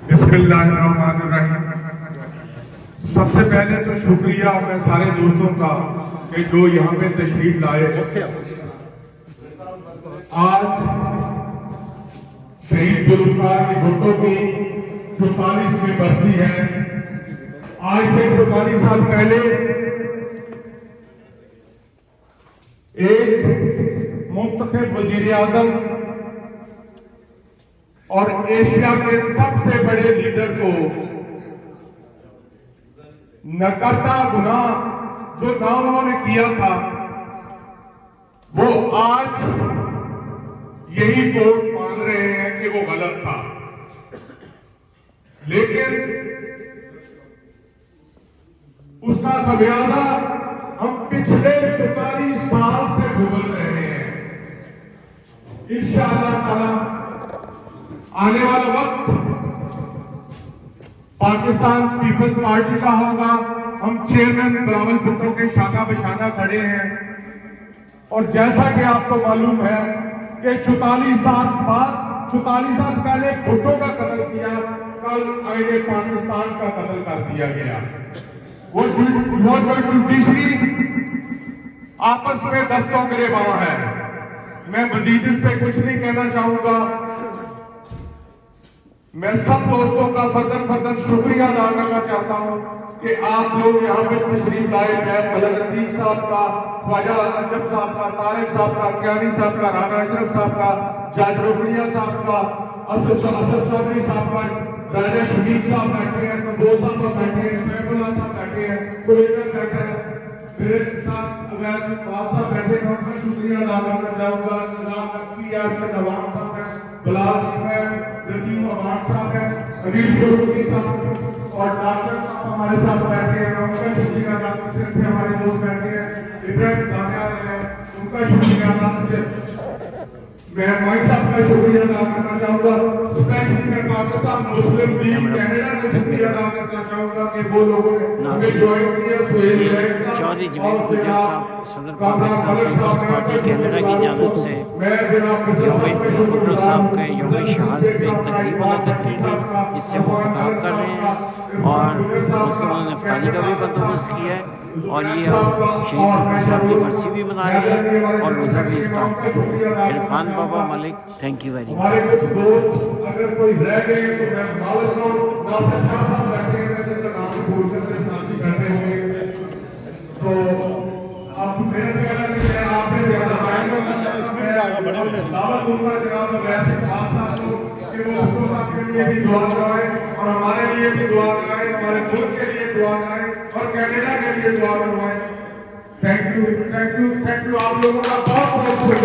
बिस्मिल्लाहिर्रहमानिर्रहीम। सबसे पहले तो शुक्रिया मैं सारे दोस्तों का कि जो यहाँ पे तशरीफ लाए। आज शहीद जुल्फ़िकार की भुट्टो की 44वीं बरसी है। आज से 44 साल पहले एक मुंतखब वज़ीर आज़म और एशिया के सबसे बड़े लीडर को नकरता गुनाह जो ना उन्होंने किया था, वो आज यही कोर्ट मान रहे हैं कि वो गलत था। लेकिन उसका खमियाजा हम पिछले 45 साल से भुगत रहे हैं। इंशाअल्लाह ताला आने वाला वक्त पाकिस्तान पीपल्स पार्टी का होगा। हम चेयरमैन बिलावल भुट्टो के शाखा बशाखा खड़े हैं। और जैसा कि आपको मालूम है कि 44 साल पहले भुट्टो का कत्ल किया, कल आईने पाकिस्तान का कत्ल कर दिया गया। वो जो जुडिशरी आपस में दस्तों गिरेबान है। मैं मजीद इस पे कुछ नहीं कहना चाहूंगा। मैं सब दोस्तों का फर्दन शुक्रिया अदा करना चाहता हूं कि आप लोग यहाँ पे तशरीफ लाए। मैं मलक अतीक साहब का, ख्वाजा अजब साहब का, तारिक साहब का, क्यानी साहब का, राना अशरफ साहब का, जाज रोकड़िया साहब का, असद चौधरी साहब का, राजा शहीद साहब बैठे हैं, कबूल साहब बैठे हैं, शैफुल्लाह साहब बैठे हैं, कुलेकर बैठे हैं, मेरे साथ अवैस साहब बैठे हैं। उनका शुक्रिया अदा करना चाहूंगा। निजाम नकवी है, नवाब साहब है, बिलाल है, रजीम अवान साहब है, हरीश गुरुकी साहब और डॉक्टर साहब हमारे साथ बैठे हैं। उनका शुक्रिया अदा करते हैं। हमारे दोस्त बैठे हैं, इब्राहिम दानियाल है, उनका शुक्रिया अदा करते हैं। मैं माई साहब का शुक्रिया अदा करना चाहूंगा। स्पेशली पाकिस्तान मुस्लिम लीग कनाडा का शुक्रिया अदा करना चाहूंगा कि वो लोगों ने हमें ज्वाइन किया। चौधरी जमील गुजर साहब सदर पाकिस्तान पीपल्स पार्टी कनाडा की जानिब से यौम भुट्टो साहब के यौम शहादत पे एक तकरीब मुनक़्क़िद की गई। इससे वो खिताब कर रहे हैं और उसके उन्होंने इफ्तारी का भी बंदोबस्त किया है। और ये हम शहीद भुट्टो साहब की बरसी भी मना रहे हैं और उधर भी इफ्तार कर रहे हैं। Irfan Baba Malik, thank you very much. अगर कोई रह गए तो मैं मालिक नासिर शाह साहब बैठे हैं, जिनका नाम भी बोल सकते साथी बैठे होंगे। तो आप मेरा कहना कि मैं आपने ज्यादा दावत दूंगा जनाब वैसे खास साहब को कि वो भुट्टो साहब के लिए भी दुआ कराएं और हमारे लिए भी दुआ कराएं, हमारे मुल्क के लिए दुआ कराएं और कनाडा के लिए दुआ करवाएं। थैंक यू आप लोगों का बहुत बहुत